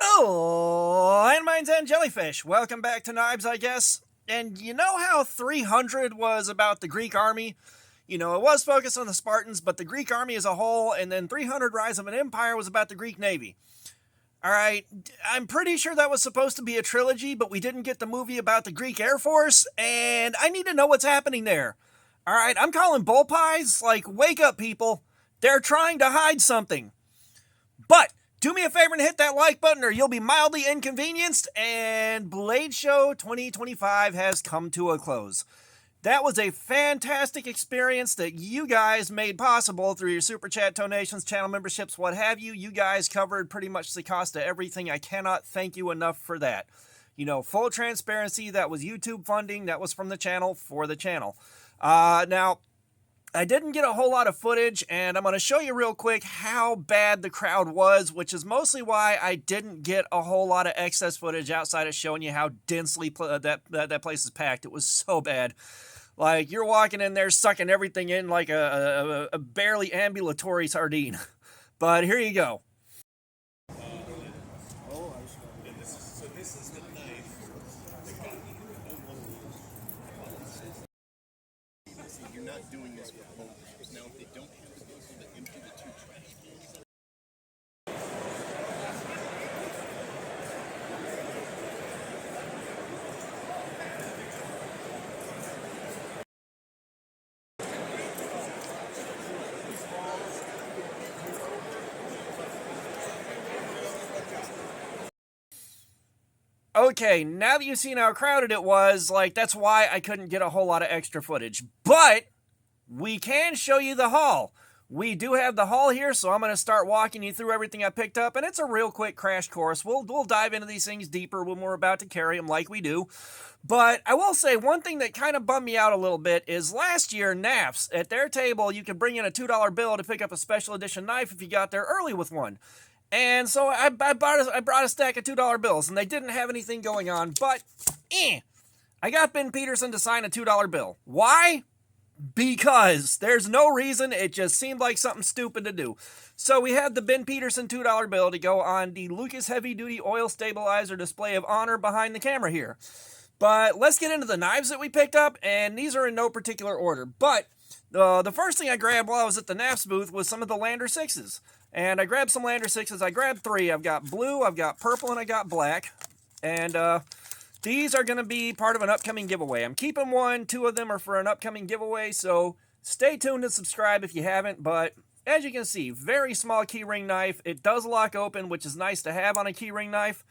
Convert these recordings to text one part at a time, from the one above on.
Oh, landmines and jellyfish. Welcome back to Knives, I guess. And you know how 300 was about the Greek army? You know, it was focused on the Spartans, but the Greek army as a whole, and then 300 Rise of an Empire was about the Greek navy. Alright, I'm pretty sure that was supposed to be a trilogy, but we didn't get the movie about the Greek Air Force, and I need to know what's happening there. Alright, I'm calling bull pies. Like, wake up, people. They're trying to hide something. But do me a favor and hit that like button or you'll be mildly inconvenienced. And Blade Show 2025 has come to a close. That was a fantastic experience that you guys made possible through your super chat donations, channel memberships, what have you. You guys covered pretty much the cost of everything. I cannot thank you enough for that. You know, full transparency, that was YouTube funding. That was from the channel for the channel. Now, I didn't get a whole lot of footage, and I'm going to show you real quick how bad the crowd was, which is mostly why I didn't get a whole lot of excess footage outside of showing you how densely that place is packed. It was so bad. Like, you're walking in there sucking everything in like a barely ambulatory sardine. But here you go. You're not doing this with homeowners. Now, if they don't have space to empty the two trash cans. Okay, now that you've seen how crowded it was, like, that's why I couldn't get a whole lot of extra footage. But we can show you the haul. We do have the haul here, so I'm going to start walking you through everything I picked up, and it's a real quick crash course. We'll dive into these things deeper when we're about to carry them like we do. But I will say one thing that kind of bummed me out a little bit is last year, NAFS, at their table, you could bring in a $2 bill to pick up a special edition knife if you got there early with one. And so I brought a stack of $2 bills, and they didn't have anything going on, but I got Ben Peterson to sign a $2 bill. Why? Because there's no reason. It just seemed like something stupid to do. So we had the Ben Peterson $2 bill to go on the Lucas Heavy Duty Oil Stabilizer display of honor behind the camera here. But let's get into the knives that we picked up, and these are in no particular order. But the first thing I grabbed while I was at the NAFS booth was some of the Lander 6s. And I grabbed some Lander 6s. I grabbed 3. I've got blue, I've got purple, and I got black. And these are going to be part of an upcoming giveaway. I'm keeping 1. 2 of them are for an upcoming giveaway, so stay tuned and subscribe if you haven't. But as you can see, very small keyring knife. It does lock open, which is nice to have on a keyring knife.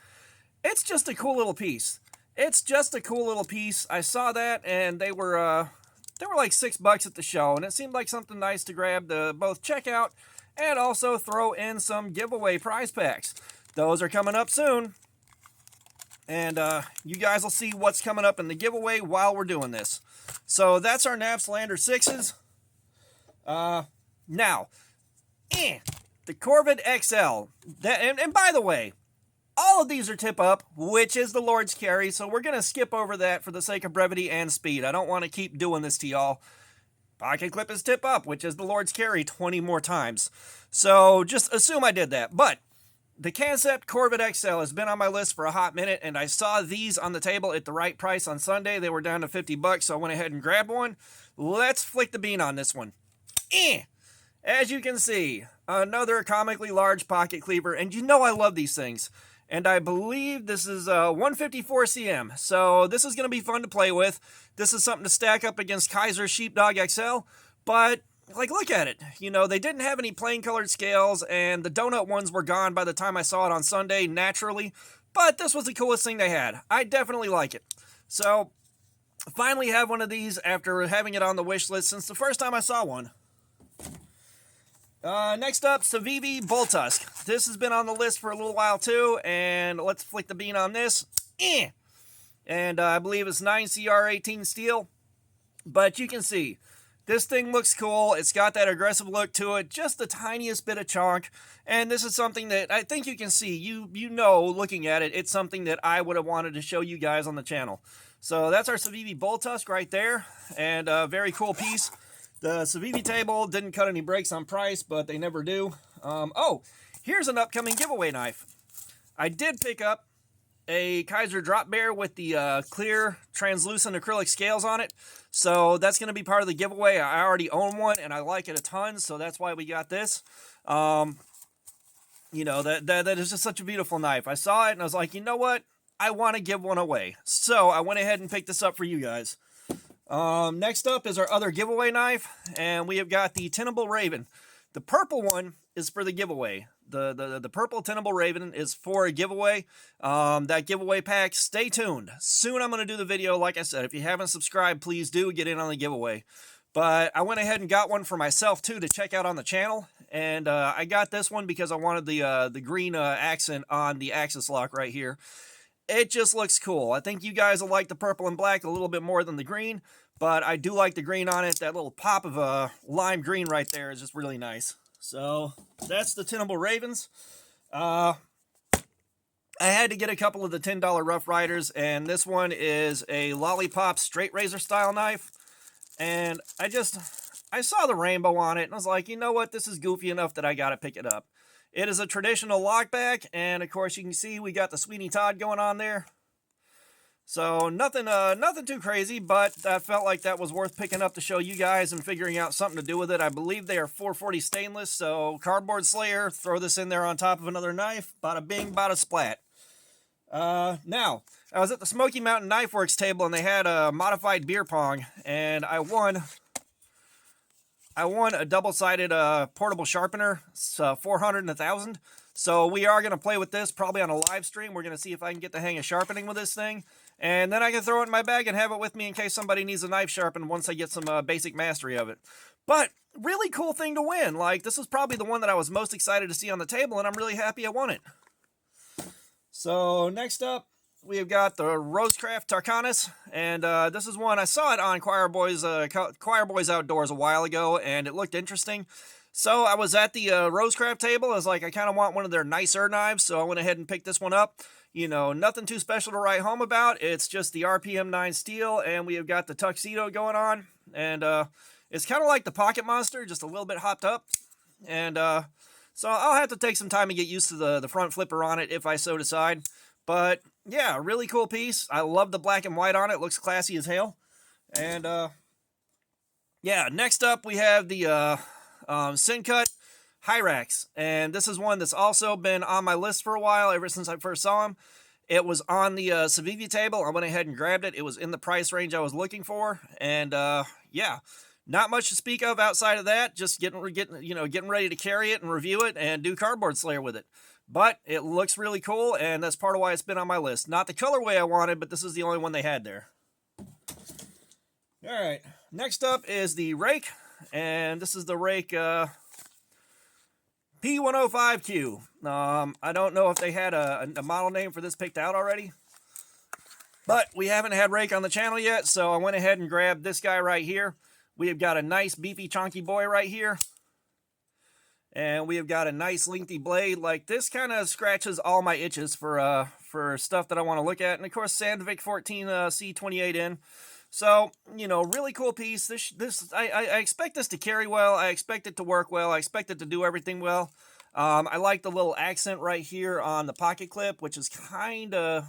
It's just a cool little piece. It's just a cool little piece. I saw that, and they were like $6 at the show, and it seemed like something nice to grab to both check out and also throw in some giveaway prize packs. Those are coming up soon. And you guys will see what's coming up in the giveaway while we're doing this. So that's our NAFS Lander 6s. Now, the Corvid XL. And by the way, all of these are tip up, which is the Lord's carry. So we're going to skip over that for the sake of brevity and speed. I don't want to keep doing this to y'all. Pocket clip is tip up, which is the Lord's carry 20 more times. So just assume I did that. But the Concept Corvid XL has been on my list for a hot minute, and I saw these on the table at the right price on Sunday. They were down to $50, so I went ahead and grabbed one. Let's flick the bean on this one. As you can see, another comically large pocket cleaver, and you know I love these things. And I believe this is 154 cm, so this is going to be fun to play with. This is something to stack up against Kaiser Sheepdog XL, but like, look at it. You know, they didn't have any plain colored scales, and the donut ones were gone by the time I saw it on Sunday, naturally, but this was the coolest thing they had. I definitely like it. So, finally have one of these after having it on the wish list since the first time I saw one. Next up, Civivi Bulltusk. This has been on the list for a little while too, and let's flick the bean on this. And I believe it's 9CR18 steel. But you can see, this thing looks cool. It's got that aggressive look to it, just the tiniest bit of chonk. And this is something that I think you can see. You know, looking at it, it's something that I would have wanted to show you guys on the channel. So that's our Civivi Bulltusk right there, and a very cool piece. The Civivi table didn't cut any breaks on price, but they never do. Oh, here's an upcoming giveaway knife. I did pick up a Kaiser drop bear with the clear translucent acrylic scales on it, so that's going to be part of the giveaway. I already own one and I like it a ton, so that's why we got this. You know, that is just such a beautiful knife. I saw it and I was like, you know what, I want to give one away, so I went ahead and picked this up for you guys. Next up is our other giveaway knife, and we have got the Tenable Raven. The purple one is for the giveaway. The purple Tenable Raven is for a giveaway. That giveaway pack, stay tuned. Soon I'm going to do the video. Like I said, if you haven't subscribed, please do get in on the giveaway. But I went ahead and got one for myself too to check out on the channel. And I got this one because I wanted the green accent on the axis lock right here. It just looks cool. I think you guys will like the purple and black a little bit more than the green, but I do like the green on it. That little pop of lime green right there is just really nice. So that's the Tenable Ravens. I had to get a couple of the $10 Rough Riders, and this one is a Lollipop straight razor style knife. And I saw the rainbow on it, and I was like, you know what, this is goofy enough that I gotta pick it up. It is a traditional lockback, and of course you can see we got the Sweeney Todd going on there. So nothing too crazy, but I felt like that was worth picking up to show you guys and figuring out something to do with it. I believe they are 440 stainless, so cardboard slayer, throw this in there on top of another knife, bada bing, bada splat. Now, I was at the Smoky Mountain Knife Works table, and they had a modified beer pong, and I won a double-sided portable sharpener. It's 400 and 1,000. So we are going to play with this probably on a live stream. We're going to see if I can get the hang of sharpening with this thing. And then I can throw it in my bag and have it with me in case somebody needs a knife sharpened once I get some basic mastery of it. But really cool thing to win. Like, this is probably the one that I was most excited to see on the table, and I'm really happy I won it. So next up, we have got the Rosecraft Tarkanis, and this is one I saw it on Choir Boys Outdoors a while ago, and it looked interesting. So I was at the Rosecraft table. I was like, I kind of want one of their nicer knives, so I went ahead and picked this one up. You know, nothing too special to write home about. It's just the RPM 9 steel, and we have got the tuxedo going on, and it's kind of like the Pocket Monster, just a little bit hopped up, and so I'll have to take some time to get used to the front flipper on it if I so decide. But yeah, really cool piece. I love the black and white on it. Looks classy as hell. And yeah, next up we have the Syncut Hyrax, and this is one that's also been on my list for a while, ever since I first saw him. It was on the Civivi table. I went ahead and grabbed it. It was in the price range I was looking for, and yeah, not much to speak of outside of that. Just getting ready to carry it and review it and do cardboard slayer with it. But it looks really cool, and that's part of why it's been on my list. Not the colorway I wanted, but this is the only one they had there. All right, next up is the rake, and this is the rake P105Q. I don't know if they had a model name for this picked out already, but we haven't had rake on the channel yet, so I went ahead and grabbed this guy right here. We have got a nice beefy chunky boy right here, and we have got a nice lengthy blade. Like, this kind of scratches all my itches for stuff that I want to look at, and of course Sandvik 14 C28N. So, you know, really cool piece. I expect this to carry well. I expect it to work well. I expect it to do everything well. I like the little accent right here on the pocket clip, which is kind of...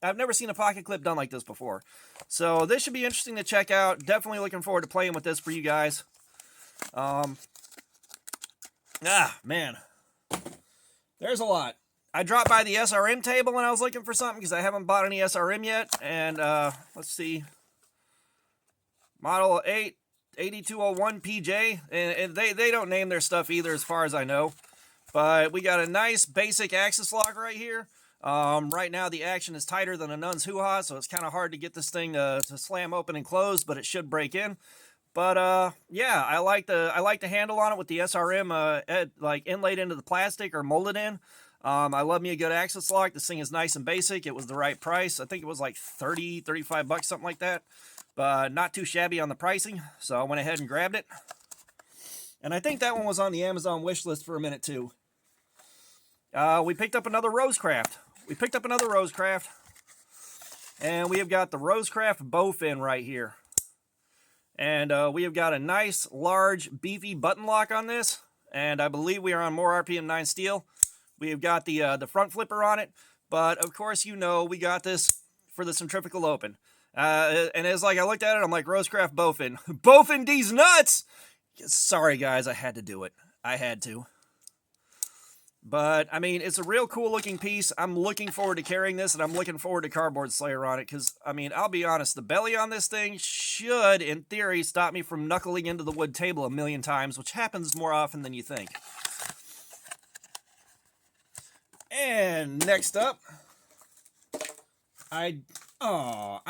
I've never seen a pocket clip done like this before. So this should be interesting to check out. Definitely looking forward to playing with this for you guys. Man. There's a lot. I dropped by the SRM table when I was looking for something because I haven't bought any SRM yet. And let's see. Model 8201 PJ, and they don't name their stuff either as far as I know. But we got a nice basic axis lock right here. Right now the action is tighter than a nun's hoo-ha, so it's kind of hard to get this thing to slam open and close, but it should break in. But yeah, I like the handle on it with the SRM like inlaid into the plastic or molded in. I love me a good axis lock. This thing is nice and basic. It was the right price. I think it was like 30, 35 bucks, something like that. But not too shabby on the pricing, so I went ahead and grabbed it. And I think that one was on the Amazon wish list for a minute too. We picked up another Rosecraft. And we have got the Rosecraft Bowfin right here. And we have got a nice, large, beefy button lock on this. And I believe we are on more RPM 9 steel. We have got the front flipper on it, but of course, you know, we got this for the centrifugal open. And it's like I looked at it, I'm like, Rosecraft Bofin. Bofin these nuts! Sorry, guys, I had to do it. I had to. But, I mean, it's a real cool looking piece. I'm looking forward to carrying this, and I'm looking forward to Cardboard Slayer on it, because, I mean, I'll be honest, the belly on this thing should, in theory, stop me from knuckling into the wood table a million times, which happens more often than you think. And next up, I'm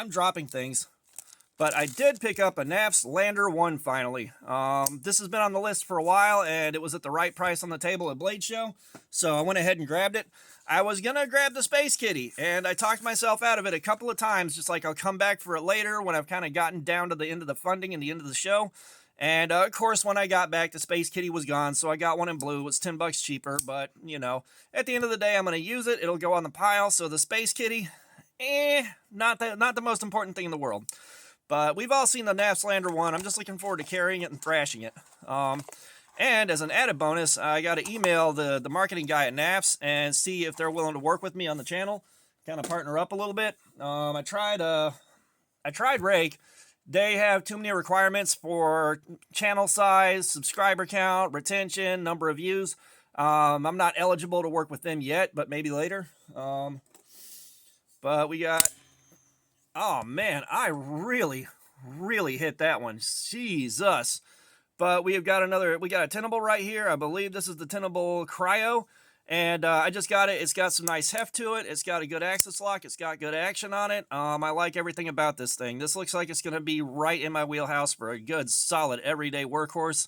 dropping things. But I did pick up a Naf's Lander 1 finally. This has been on the list for a while, and it was at the right price on the table at Blade Show, so I went ahead and grabbed it. I was going to grab the Space Kitty, and I talked myself out of it a couple of times, just like I'll come back for it later when I've kind of gotten down to the end of the funding and the end of the show. And, of course, when I got back, the Space Kitty was gone, so I got one in blue. It was $10 cheaper, but, you know, at the end of the day, I'm going to use it. It'll go on the pile, so the Space Kitty, not the most important thing in the world. But we've all seen the Naf's Lander 1. I'm just looking forward to carrying it and thrashing it. And as an added bonus, I got to email the marketing guy at Naf's and see if they're willing to work with me on the channel, kind of partner up a little bit. I tried Rake. They have too many requirements for channel size, subscriber count, retention, number of views. I'm not eligible to work with them yet, but maybe later. But we got... Oh, man, I really hit that one. Jesus. But we got a Tenable right here. I believe this is the Tenable Cryo. And I just got it. It's got some nice heft to it. It's got a good axis lock. It's got good action on it. I like everything about this thing. This looks like it's going to be right in my wheelhouse for a good, solid, everyday workhorse.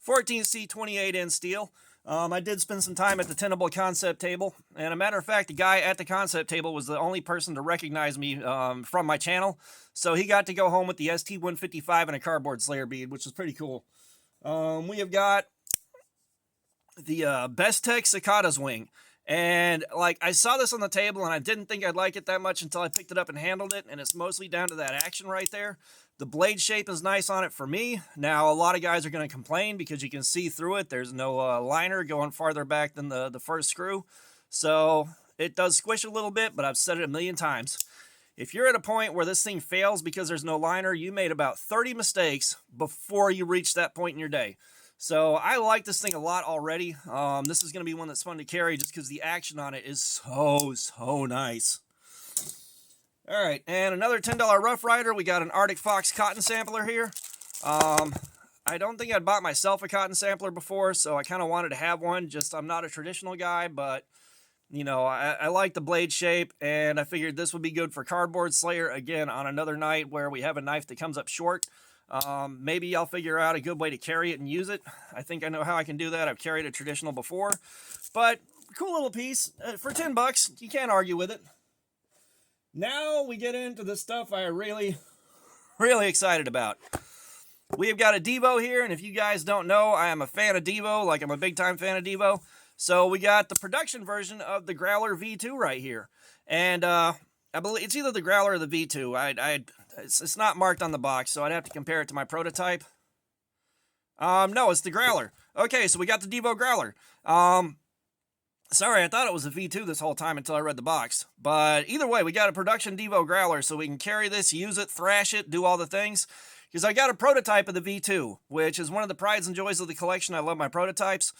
14C 28N steel. I did spend some time at the Tenable concept table, and a matter of fact, the guy at the concept table was the only person to recognize me from my channel, so he got to go home with the ST-155 and a Cardboard Slayer bead, which is pretty cool. We have got the Best Tech Cicadas wing, and like I saw this on the table, and I didn't think I'd like it that much until I picked it up and handled it, and it's mostly down to that action right there. The blade shape is nice on it for me. Now, a lot of guys are going to complain because you can see through it. There's no liner going farther back than the first screw. So it does squish a little bit, but I've said it a million times. If you're at a point where this thing fails because there's no liner, you made about 30 mistakes before you reach that point in your day. So I like this thing a lot already. This is going to be one that's fun to carry just because the action on it is so nice. All right, and another $10 Rough Rider. We got an Arctic Fox cotton sampler here. I don't think I'd bought myself a cotton sampler before, so I kind of wanted to have one. Just I'm not a traditional guy, but, you know, I like the blade shape, and I figured this would be good for Cardboard Slayer, again, on another night where we have a knife that comes up short. Maybe I'll figure out a good way to carry it and use it. I think I know how I can do that. I've carried a traditional before. But, cool little piece. For $10, you can't argue with it. Now we get into the stuff I'm really excited about. We have got a Devo here, and if you guys don't know, I am a fan of Devo, like I'm a big-time fan of Devo. So we got the production version of the Growler V2 right here. And I believe it's either the Growler or the V2. It's not marked on the box, so I'd have to compare it to my prototype. No, it's the Growler. Okay, so we got the Devo Growler. Sorry, I thought it was a V2 this whole time until I read the box. But either way, we got a production Devo Growler, so we can carry this, use it, thrash it, do all the things. Because I got a prototype of the V2, which is one of the prides and joys of the collection. I love my prototypes.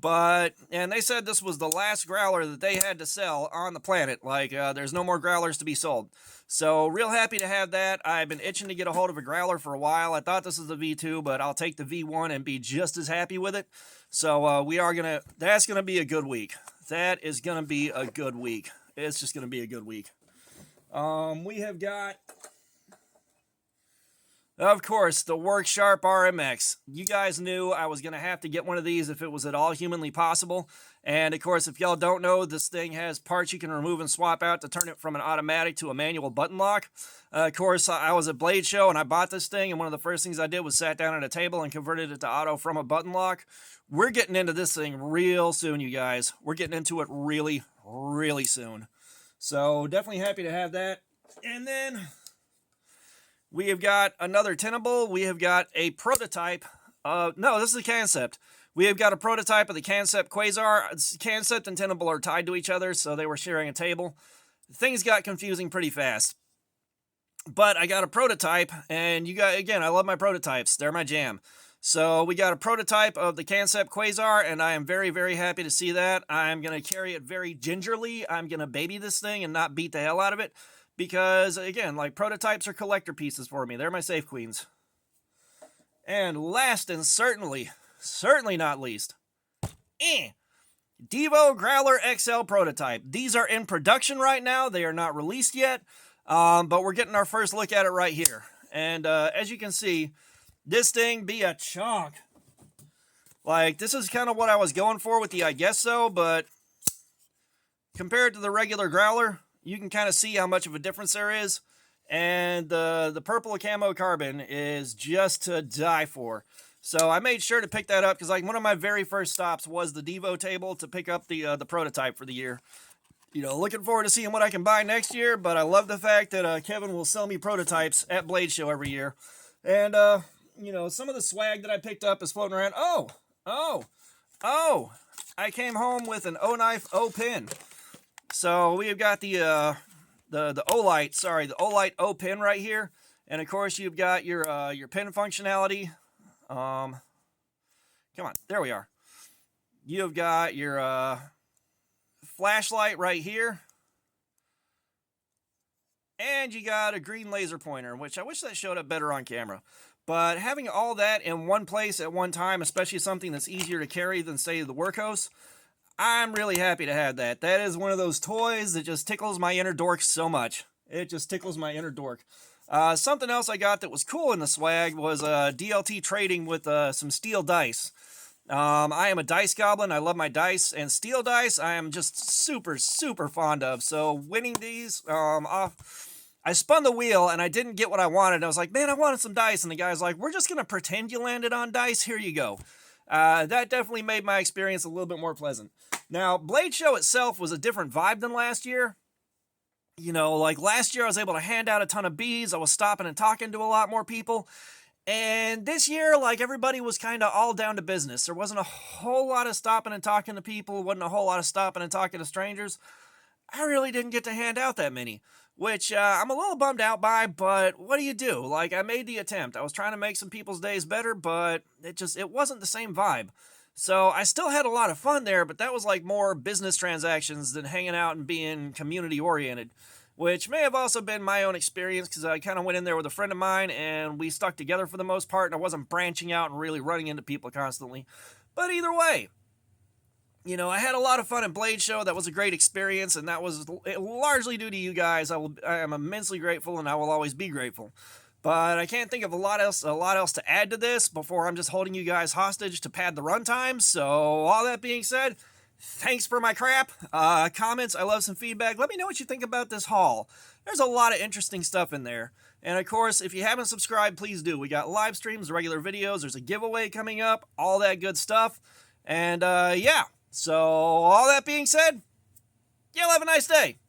And they said this was the last Growler that they had to sell on the planet. Like, there's no more Growlers to be sold. So, real happy to have that. I've been itching to get a hold of a Growler for a while. I thought this was the V2, but I'll take the V1 and be just as happy with it. So, that's going to be a good week. That is going to be a good week. It's just going to be a good week. We have got, of course, the Worksharp RMX. You guys knew I was going to have to get one of these if it was at all humanly possible. And, of course, if y'all don't know, this thing has parts you can remove and swap out to turn it from an automatic to a manual button lock. Of course, I was at Blade Show and I bought this thing, and one of the first things I did was sat down at a table and converted it to auto from a button lock. We're getting into this thing real soon, you guys. We're getting into it really soon. So, definitely happy to have that. And then we have got another Tenable. We have got a prototype. No, this is a concept. We have got a prototype of the Concept Quasar. Concept and Tenable are tied to each other, so they were sharing a table. Things got confusing pretty fast. But I got a prototype, and again, I love my prototypes. They're my jam. So we got a prototype of the Concept Quasar, and I am very, very happy to see that. I'm going to carry it very gingerly. I'm going to baby this thing and not beat the hell out of it. Because, again, like, prototypes are collector pieces for me. They're my safe queens. And last and certainly not least, Devo Growler XL prototype. These are in production right now. They are not released yet, but we're getting our first look at it right here. And as you can see, this thing be a chunk. Like, this is kind of what I was going for with the I Guess So, but compared to the regular Growler, you can kind of see how much of a difference there is. And the purple camo carbon is just to die for. So I made sure to pick that up because, like, one of my very first stops was the Devo table to pick up the prototype for the year. You know, looking forward to seeing what I can buy next year, but I love the fact that Kevin will sell me prototypes at Blade Show every year. And, you know, some of the swag that I picked up is floating around. Oh! I came home with an O-Knife O-Pin. So we have got the O-Light, the O-Light O-Pin right here. And, of course, you've got your pin functionality. Come on, there we are. You've got your flashlight right here. And you got a green laser pointer, which I wish that showed up better on camera. But having all that in one place at one time, especially something that's easier to carry than, say, the Workhorse, I'm really happy to have that. That is one of those toys that just tickles my inner dork so much. It just tickles my inner dork. Something else I got that was cool in the swag was DLT trading with some steel dice. I am a dice goblin. I love my dice. And steel dice, I am just super, super fond of. So winning these, I spun the wheel and I didn't get what I wanted. I was like, man, I wanted some dice. And the guy's like, we're just going to pretend you landed on dice. Here you go. That definitely made my experience a little bit more pleasant. Now, Blade Show itself was a different vibe than last year. You know, like last year I was able to hand out a ton of bees. I was stopping and talking to a lot more people. And this year, like, everybody was kind of all down to business. There wasn't a whole lot of stopping and talking to people. Wasn't a whole lot of stopping and talking to strangers. I really didn't get to hand out that many, which I'm a little bummed out by, but what do you do? Like, I made the attempt. I was trying to make some people's days better, but it wasn't the same vibe. So I still had a lot of fun there, but that was like more business transactions than hanging out and being community oriented, which may have also been my own experience because I kind of went in there with a friend of mine and we stuck together for the most part, and I wasn't branching out and really running into people constantly. But either way, you know, I had a lot of fun at Blade Show. That was a great experience, and that was largely due to you guys. I am immensely grateful, and I will always be grateful. But I can't think of a lot else to add to this before I'm just holding you guys hostage to pad the runtime. So all that being said, thanks for my crap. Comments, I love some feedback. Let me know what you think about this haul. There's a lot of interesting stuff in there. And of course, if you haven't subscribed, please do. We got live streams, regular videos. There's a giveaway coming up, all that good stuff. And yeah, so all that being said, y'all have a nice day.